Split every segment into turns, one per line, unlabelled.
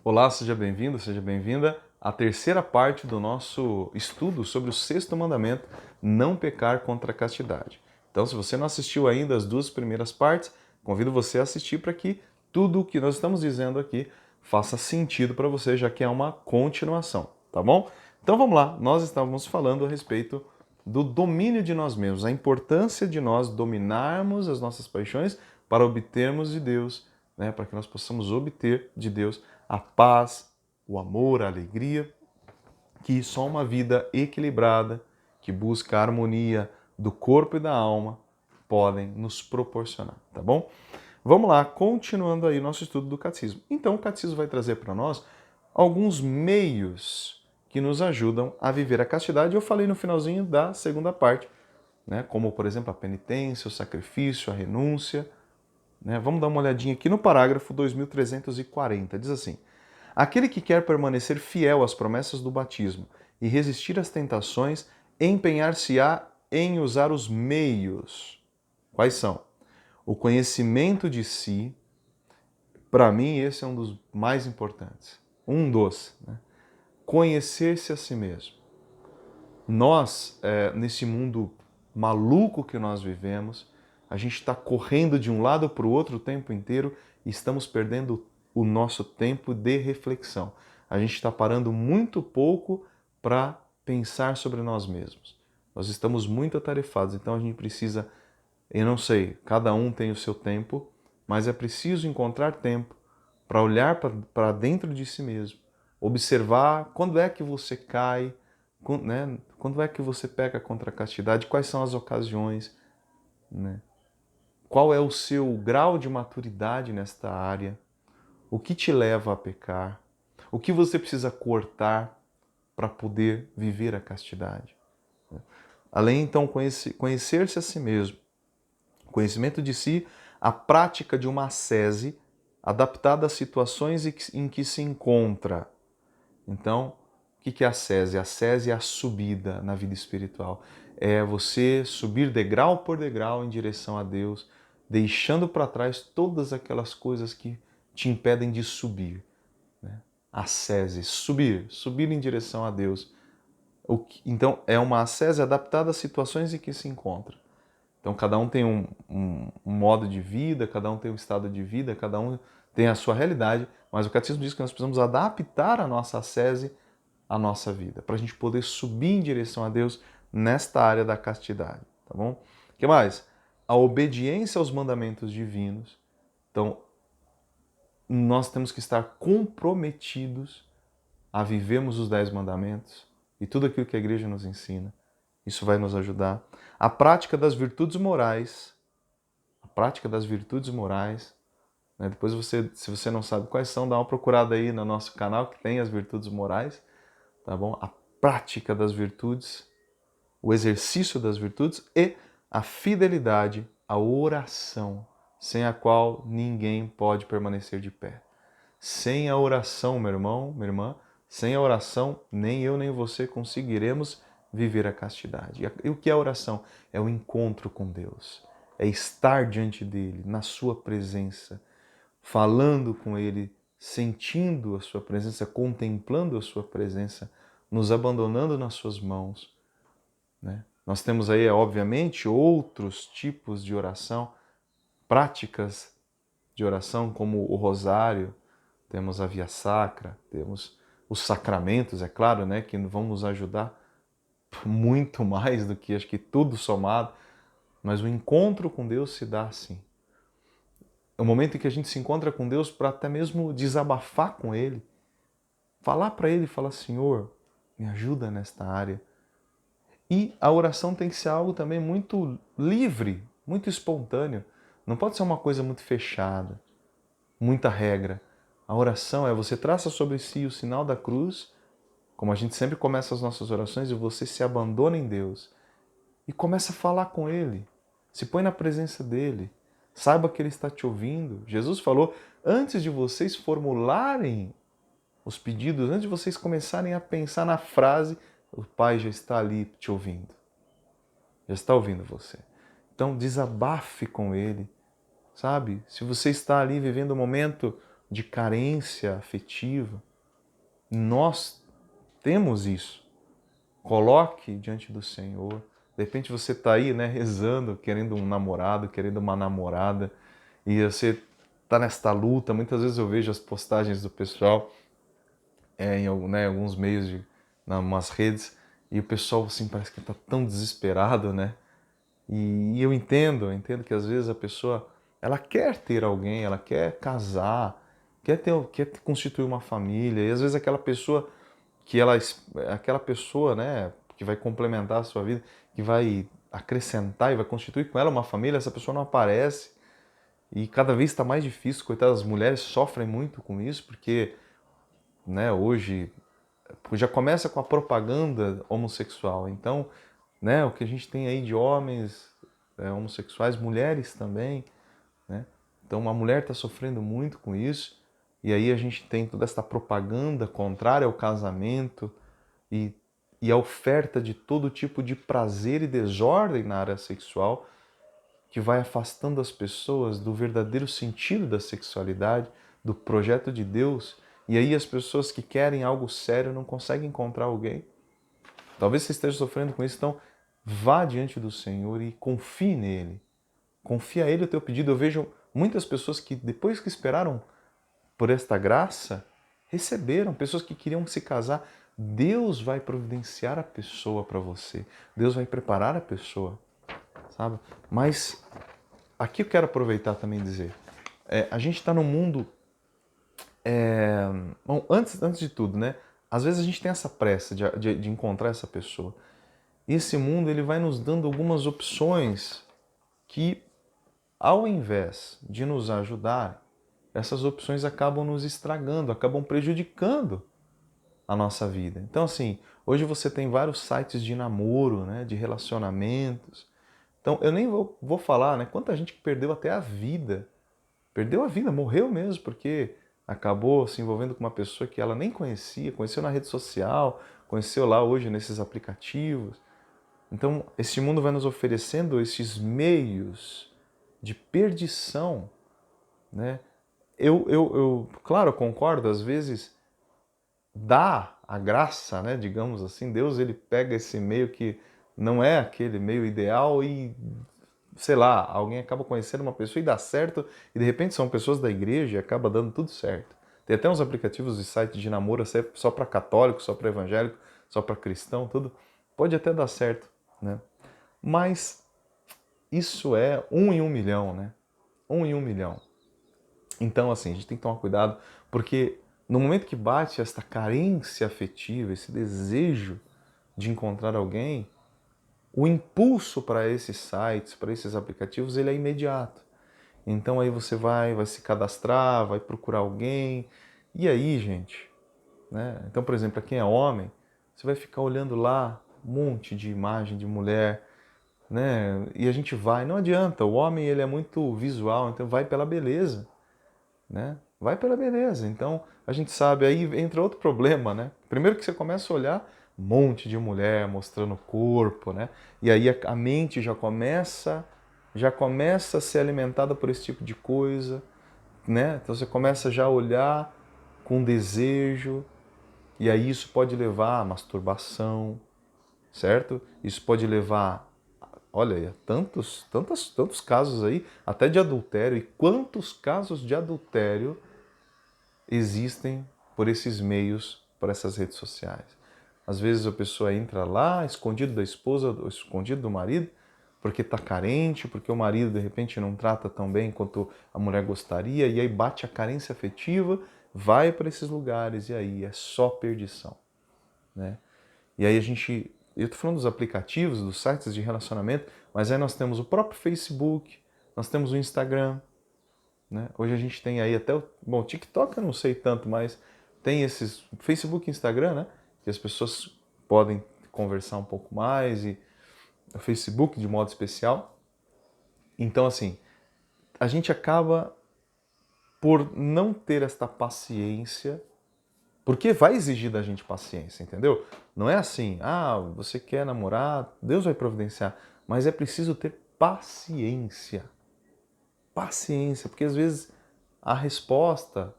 Olá, seja bem-vindo, seja bem-vinda à terceira parte do nosso estudo sobre o sexto mandamento, não pecar contra a castidade. Então, se você não assistiu ainda as duas primeiras partes, convido você a assistir para que tudo o que nós estamos dizendo aqui faça sentido para você, já que é uma continuação, tá bom? Então vamos lá, nós estávamos falando a respeito do domínio de nós mesmos, a importância de nós dominarmos as nossas paixões para obtermos de Deus, né, para que nós possamos obter de Deus a paz, o amor, a alegria, que só uma vida equilibrada, que busca a harmonia do corpo e da alma, podem nos proporcionar, tá bom? Vamos lá, continuando aí nosso estudo do catecismo. Então, o catecismo vai trazer para nós alguns meios que nos ajudam a viver a castidade. Eu falei no finalzinho da segunda parte, né? Como, por exemplo, a penitência, o sacrifício, a renúncia. Né? Vamos dar uma olhadinha aqui no parágrafo 2340. Diz assim: aquele que quer permanecer fiel às promessas do batismo e resistir às tentações, empenhar-se-á em usar os meios. Quais são? O conhecimento de si, para mim, esse é um dos mais importantes. Um dos. Né? Conhecer-se a si mesmo. Nós, nesse mundo maluco que nós vivemos, a gente está correndo de um lado para o outro o tempo inteiro e estamos perdendo o nosso tempo de reflexão. A gente está parando muito pouco para pensar sobre nós mesmos. Nós estamos muito atarefados, então a gente precisa, eu não sei, cada um tem o seu tempo, mas é preciso encontrar tempo para olhar para dentro de si mesmo, observar quando é que você cai, né? Quando é que você peca contra a castidade, quais são as ocasiões, né? Qual é o seu grau de maturidade nesta área, o que te leva a pecar, o que você precisa cortar para poder viver a castidade. Além, então, conhecer-se a si mesmo, conhecimento de si, a prática de uma ascese adaptada às situações em que se encontra. Então, o que é a ascese? A ascese é a subida na vida espiritual. É você subir degrau por degrau em direção a Deus, deixando para trás todas aquelas coisas que te impedem de subir. Né? Ascese, subir em direção a Deus. Então, é uma ascese adaptada às situações em que se encontra. Então, cada um tem um modo de vida, cada um tem um estado de vida, cada um tem a sua realidade, mas o catecismo diz que nós precisamos adaptar a nossa ascese à nossa vida, para a gente poder subir em direção a Deus nesta área da castidade, tá bom? O que mais? A obediência aos mandamentos divinos. Então, nós temos que estar comprometidos a vivermos os 10 mandamentos e tudo aquilo que a igreja nos ensina. Isso vai nos ajudar. A prática das virtudes morais. A prática das virtudes morais. Né? Depois, se você não sabe quais são, dá uma procurada aí no nosso canal que tem as virtudes morais. Tá bom? A prática das virtudes, o exercício das virtudes e a fidelidade à oração, sem a qual ninguém pode permanecer de pé. Sem a oração, meu irmão, minha irmã, sem a oração, nem eu nem você conseguiremos viver a castidade. E o que é a oração? É o encontro com Deus. É estar diante dele, na sua presença, falando com ele, sentindo a sua presença, contemplando a sua presença, nos abandonando nas suas mãos. Né? Nós temos aí, obviamente, outros tipos de oração, práticas de oração, como o rosário, temos a via sacra, temos os sacramentos, é claro, né, que vão nos ajudar muito mais do que acho que tudo somado, mas o encontro com Deus se dá assim. É o momento em que a gente se encontra com Deus para até mesmo desabafar com Ele, falar para Ele, falar, Senhor, me ajuda nesta área. E a oração tem que ser algo também muito livre, muito espontâneo. Não pode ser uma coisa muito fechada, muita regra. A oração é você traça sobre si o sinal da cruz, como a gente sempre começa as nossas orações, e você se abandona em Deus e começa a falar com Ele. Se põe na presença dEle. Saiba que Ele está te ouvindo. Jesus falou, antes de vocês formularem os pedidos, antes de vocês começarem a pensar na frase, o Pai já está ali te ouvindo. Já está ouvindo você. Então desabafe com Ele, sabe? Se você está ali vivendo um momento de carência afetiva. Nós temos isso. Coloque diante do Senhor. De repente você está aí, né, rezando, querendo um namorado, querendo uma namorada, e você está nesta luta. Muitas vezes eu vejo as postagens do pessoal em alguns meios, em umas redes, e o pessoal assim parece que está tão desesperado, né? E eu entendo que às vezes a pessoa ela quer ter alguém, ela quer casar, quer constituir uma família, e às vezes aquela pessoa, né, que vai complementar a sua vida, que vai acrescentar e vai constituir com ela uma família, essa pessoa não aparece. E cada vez está mais difícil, coitadas, as mulheres sofrem muito com isso, porque, né, hoje já começa com a propaganda homossexual. Então, né, o que a gente tem aí de homens homossexuais, mulheres também, né? Então a mulher está sofrendo muito com isso, e aí a gente tem toda essa propaganda contrária ao casamento e, e a oferta de todo tipo de prazer e desordem na área sexual, que vai afastando as pessoas do verdadeiro sentido da sexualidade, do projeto de Deus, e aí as pessoas que querem algo sério não conseguem encontrar alguém. Talvez você esteja sofrendo com isso, então vá diante do Senhor e confie nele. Confia a Ele o teu pedido. Eu vejo muitas pessoas que, depois que esperaram por esta graça, receberam. Pessoas que queriam se casar. Deus vai providenciar a pessoa para você. Deus vai preparar a pessoa, sabe? Mas aqui eu quero aproveitar também e dizer, a gente está num mundo... Bom, antes de tudo, né? Às vezes a gente tem essa pressa de encontrar essa pessoa. E esse mundo ele vai nos dando algumas opções que, ao invés de nos ajudar, essas opções acabam nos estragando, acabam prejudicando a nossa vida. Então, assim, hoje você tem vários sites de namoro, né, de relacionamentos. Então, eu nem vou falar, né, quanta gente que perdeu até a vida. Perdeu a vida, morreu mesmo, porque acabou se envolvendo com uma pessoa que ela nem conhecia, conheceu na rede social, conheceu lá hoje nesses aplicativos. Então, esse mundo vai nos oferecendo esses meios de perdição, né? Claro, eu concordo, às vezes dá a graça, né? Digamos assim, Deus ele pega esse meio que não é aquele meio ideal e, sei lá, alguém acaba conhecendo uma pessoa e dá certo, e de repente são pessoas da igreja e acaba dando tudo certo. Tem até uns aplicativos de site de namoro só para católico, só para evangélico, só para cristão, tudo. Pode até dar certo, né? Mas isso é 1 em 1 milhão, né? 1 em 1 milhão. Então, assim, a gente tem que tomar cuidado, porque no momento que bate esta carência afetiva, esse desejo de encontrar alguém, o impulso para esses sites, para esses aplicativos, ele é imediato. Então aí você vai se cadastrar, vai procurar alguém, e aí, gente, né? Então, por exemplo, para quem é homem, você vai ficar olhando lá um monte de imagem de mulher, né? E a gente não adianta, o homem ele é muito visual, então vai pela beleza, né? Vai pela beleza. Então, a gente sabe, aí entra outro problema, né? Primeiro que você começa a olhar um monte de mulher mostrando o corpo, né? E aí a mente já começa a ser alimentada por esse tipo de coisa, né? Então você começa já a olhar com desejo, e aí isso pode levar à masturbação, certo? Isso pode levar, olha, tantos casos aí, até de adultério. E quantos casos de adultério existem por esses meios, por essas redes sociais? Às vezes a pessoa entra lá, escondido da esposa, escondido do marido, porque está carente, porque o marido de repente não trata tão bem quanto a mulher gostaria, e aí bate a carência afetiva, vai para esses lugares, e aí é só perdição, né? E aí eu estou falando dos aplicativos, dos sites de relacionamento, mas aí nós temos o próprio Facebook, nós temos o Instagram, né? Hoje a gente tem aí até o TikTok eu não sei tanto, mas tem esses Facebook e Instagram, né? Que as pessoas podem conversar um pouco mais, e o Facebook de modo especial. Então, assim, a gente acaba por não ter esta paciência, porque vai exigir da gente paciência, entendeu? Não é assim, você quer namorar, Deus vai providenciar, mas é preciso ter paciência. Paciência, porque às vezes a resposta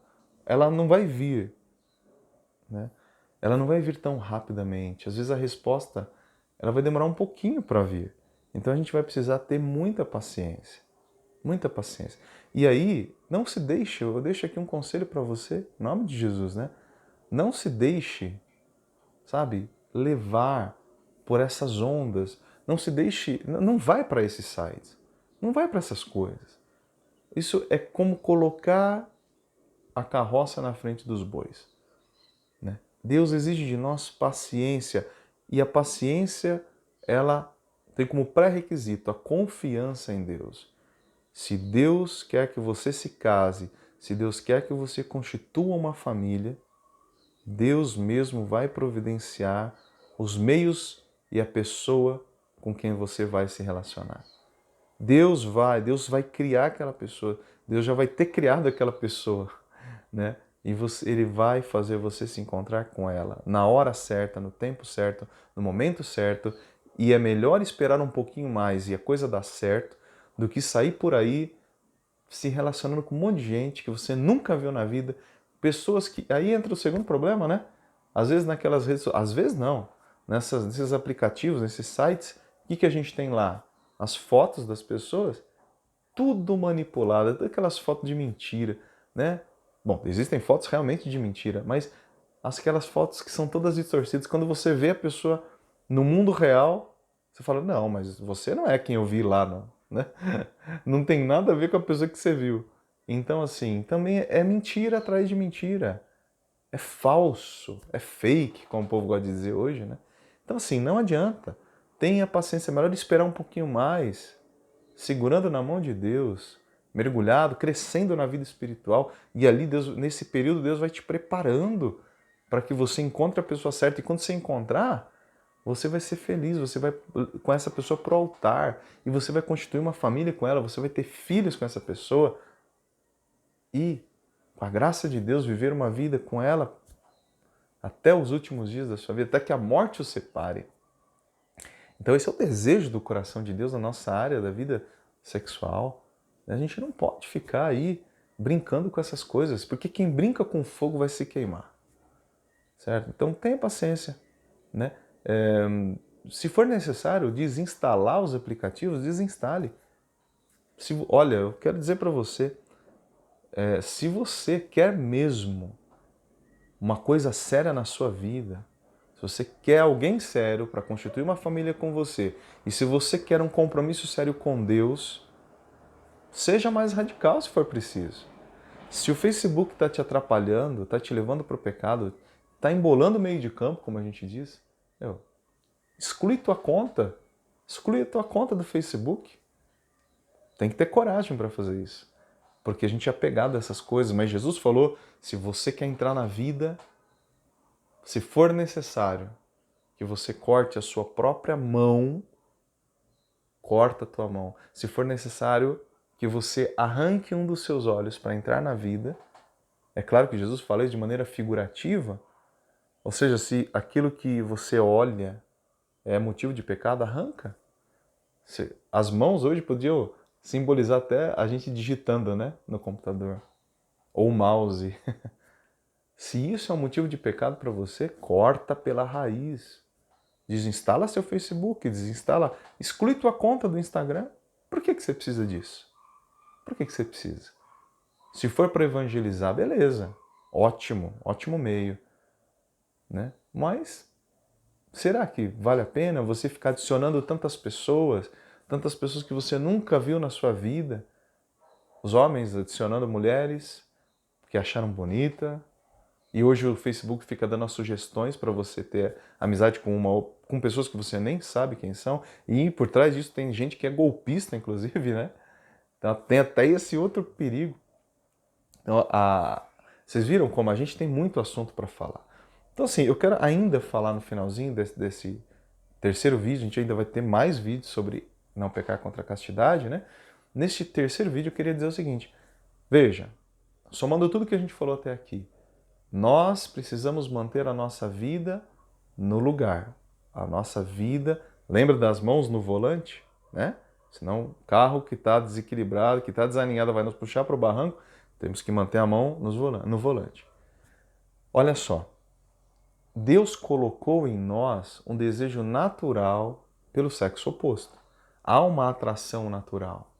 ela não vai vir, né? Ela não vai vir tão rapidamente. Às vezes a resposta, ela vai demorar um pouquinho para vir. Então a gente vai precisar ter muita paciência. Muita paciência. E aí, não se deixe, eu deixo aqui um conselho para você, em nome de Jesus, né? Não se deixe, sabe, levar por essas ondas. Não se deixe, não vai para esses sites. Não vai para essas coisas. Isso é como colocar a carroça na frente dos bois, né? Deus exige de nós paciência, e a paciência, ela tem como pré-requisito a confiança em Deus. Se Deus quer que você se case, se Deus quer que você constitua uma família, Deus mesmo vai providenciar os meios e a pessoa com quem você vai se relacionar. Deus vai criar aquela pessoa, Deus já vai ter criado aquela pessoa, né? E Ele vai fazer você se encontrar com ela na hora certa, no tempo certo, no momento certo, e é melhor esperar um pouquinho mais e a coisa dar certo do que sair por aí se relacionando com um monte de gente que você nunca viu na vida, pessoas que... Aí entra o segundo problema, né? Às vezes naquelas redes... Às vezes não. Nesses aplicativos, nesses sites, o que a gente tem lá? As fotos das pessoas, tudo manipulado, aquelas fotos de mentira, né? Bom, existem fotos realmente de mentira, mas aquelas fotos que são todas distorcidas, quando você vê a pessoa no mundo real, você fala, não, mas você não é quem eu vi lá, não, né? Não tem nada a ver com a pessoa que você viu. Então, assim, também é mentira atrás de mentira. É falso, é fake, como o povo gosta de dizer hoje, né? Então, assim, não adianta. Tenha paciência, é melhor esperar um pouquinho mais, segurando na mão de Deus, mergulhado, crescendo na vida espiritual. E ali, Deus, nesse período, Deus vai te preparando para que você encontre a pessoa certa. E quando você encontrar, você vai ser feliz, você vai com essa pessoa pro altar e você vai constituir uma família com ela, você vai ter filhos com essa pessoa e, com a graça de Deus, viver uma vida com ela até os últimos dias da sua vida, até que a morte os separe. Então esse é o desejo do coração de Deus na nossa área da vida sexual. A gente não pode ficar aí brincando com essas coisas, porque quem brinca com fogo vai se queimar, certo? Então tenha paciência, né? Se for necessário desinstalar os aplicativos, desinstale. Olha, eu quero dizer para você, se você quer mesmo uma coisa séria na sua vida, se você quer alguém sério para constituir uma família com você, e se você quer um compromisso sério com Deus, seja mais radical se for preciso. Se o Facebook está te atrapalhando, está te levando para o pecado, está embolando o meio de campo, como a gente diz, exclui tua conta. Exclui a tua conta do Facebook. Tem que ter coragem para fazer isso. Porque a gente é apegado a essas coisas. Mas Jesus falou, se você quer entrar na vida, se for necessário que você corte a sua própria mão, corta a tua mão. Se for necessário que você arranque um dos seus olhos para entrar na vida, é claro que Jesus fala isso de maneira figurativa, ou seja, se aquilo que você olha é motivo de pecado, arranca. As mãos hoje podiam simbolizar até a gente digitando, né, no computador. Ou o mouse. Se isso é um motivo de pecado para você, corta pela raiz. Desinstala seu Facebook, exclui tua conta do Instagram. Por que você precisa disso? Por que você precisa? Se for para evangelizar, beleza. Ótimo, ótimo meio, né? Mas será que vale a pena você ficar adicionando tantas pessoas que você nunca viu na sua vida? Os homens adicionando mulheres que acharam bonita, e hoje o Facebook fica dando as sugestões para você ter amizade com pessoas que você nem sabe quem são, e por trás disso tem gente que é golpista, inclusive, né? Então tem até esse outro perigo. Então, vocês viram como a gente tem muito assunto para falar. Então assim, eu quero ainda falar no finalzinho desse terceiro vídeo, a gente ainda vai ter mais vídeos sobre não pecar contra a castidade, né? Neste terceiro vídeo eu queria dizer o seguinte, veja, somando tudo que a gente falou até aqui, nós precisamos manter a nossa vida no lugar. A nossa vida, lembra das mãos no volante, né? Senão o carro que está desequilibrado, que está desalinhado, vai nos puxar para o barranco. Temos que manter a mão no volante. Olha só, Deus colocou em nós um desejo natural pelo sexo oposto. Há uma atração natural,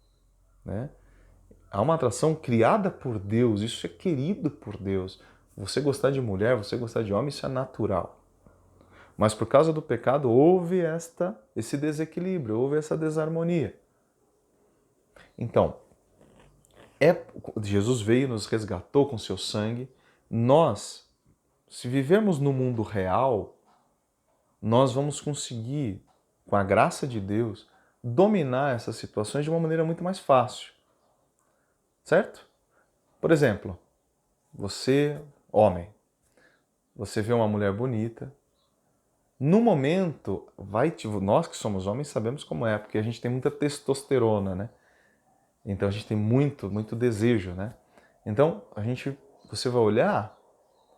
né? Há uma atração criada por Deus, isso é querido por Deus. Você gostar de mulher, você gostar de homem, isso é natural. Mas por causa do pecado houve esse desequilíbrio, houve essa desarmonia. Então, Jesus veio, nos resgatou com seu sangue. Nós, se vivermos no mundo real, nós vamos conseguir, com a graça de Deus, dominar essas situações de uma maneira muito mais fácil. Certo? Por exemplo, você, homem, você vê uma mulher bonita, no momento, nós que somos homens sabemos como é, porque a gente tem muita testosterona, né? Então a gente tem muito, muito desejo, né? Então você vai olhar,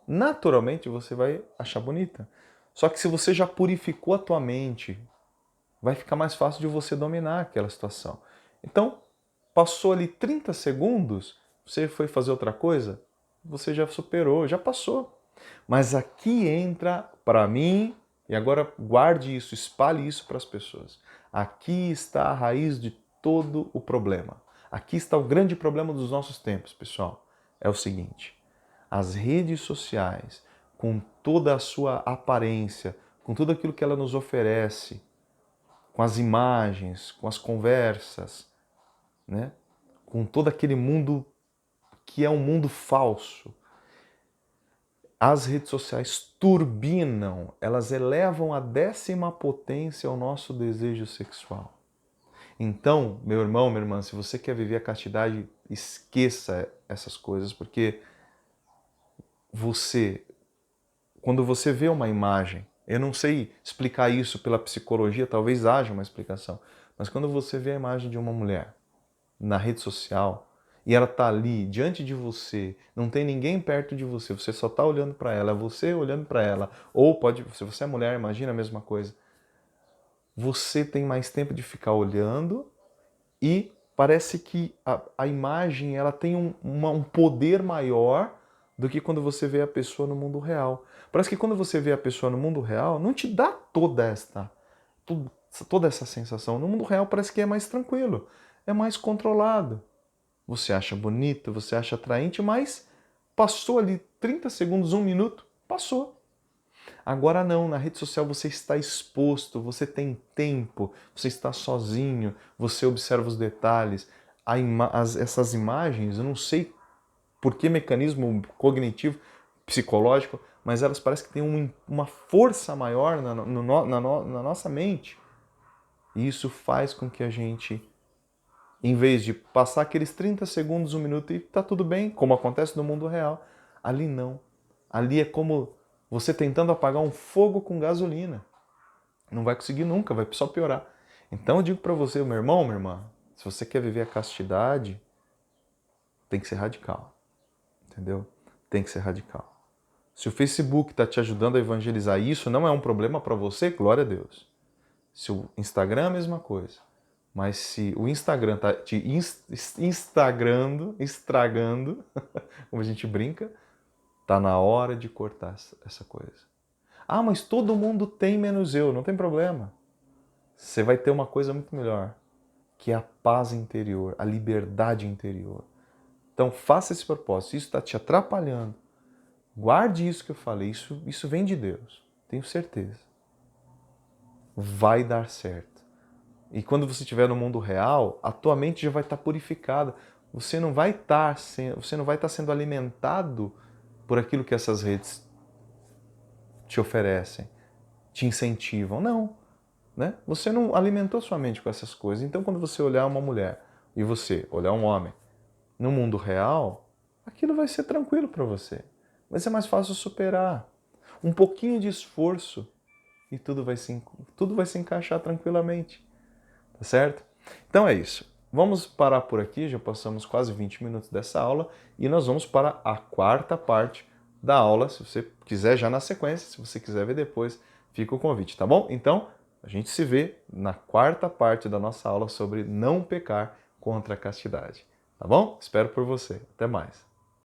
naturalmente você vai achar bonita. Só que se você já purificou a tua mente, vai ficar mais fácil de você dominar aquela situação. Então, passou ali 30 segundos, você foi fazer outra coisa, você já superou, já passou. Mas aqui entra, para mim, e agora guarde isso, espalhe isso para as pessoas. Aqui está a raiz de todo o problema. Aqui está o grande problema dos nossos tempos, pessoal. É o seguinte: as redes sociais, com toda a sua aparência, com tudo aquilo que ela nos oferece, com as imagens, com as conversas, né? Com todo aquele mundo que é um mundo falso. As redes sociais turbinam, elas elevam a 10ª potência ao nosso desejo sexual. Então, meu irmão, minha irmã, se você quer viver a castidade, esqueça essas coisas, porque quando você vê uma imagem, eu não sei explicar isso pela psicologia, talvez haja uma explicação, mas quando você vê a imagem de uma mulher na rede social e ela está ali diante de você, não tem ninguém perto de você, você só está olhando para ela, é você olhando para ela, ou se você é mulher, imagina a mesma coisa. Você tem mais tempo de ficar olhando e parece que a imagem ela tem um poder maior do que quando você vê a pessoa no mundo real. Parece que quando você vê a pessoa no mundo real, não te dá toda essa sensação. No mundo real parece que é mais tranquilo, é mais controlado. Você acha bonito, você acha atraente, mas passou ali 30 segundos, 1 minuto, passou. Agora não, na rede social você está exposto, você tem tempo, você está sozinho, você observa os detalhes. Essas imagens, eu não sei por que mecanismo cognitivo, psicológico, mas elas parecem que têm uma força maior na nossa mente. E isso faz com que a gente, em vez de passar aqueles 30 segundos, 1 minuto e tá tudo bem, como acontece no mundo real, ali não. Ali é como você tentando apagar um fogo com gasolina. Não vai conseguir nunca, vai só piorar. Então eu digo para você, meu irmão, minha irmã, se você quer viver a castidade, tem que ser radical. Entendeu? Tem que ser radical. Se o Facebook está te ajudando a evangelizar isso, não é um problema para você, glória a Deus. Se o Instagram é a mesma coisa. Mas se o Instagram está te estragando, como a gente brinca, tá na hora de cortar essa coisa. Ah, mas todo mundo tem menos eu, não tem problema. Você vai ter uma coisa muito melhor, que é a paz interior, a liberdade interior. Então faça esse propósito, isso está te atrapalhando. Guarde isso que eu falei, isso vem de Deus, tenho certeza. Vai dar certo. E quando você estiver no mundo real, a tua mente já vai estar purificada. Você não vai estar sendo alimentado por aquilo que essas redes te oferecem, te incentivam. Não, né? Você não alimentou sua mente com essas coisas. Então, quando você olhar uma mulher e você olhar um homem no mundo real, aquilo vai ser tranquilo para você. Vai ser mais fácil superar. Um pouquinho de esforço e tudo vai se encaixar tranquilamente. Tá certo? Então é isso. Vamos parar por aqui, já passamos quase 20 minutos dessa aula e nós vamos para a 4ª parte da aula. Se você quiser já na sequência, se você quiser ver depois, fica o convite, tá bom? Então, a gente se vê na 4ª parte da nossa aula sobre não pecar contra a castidade. Tá bom? Espero por você. Até mais.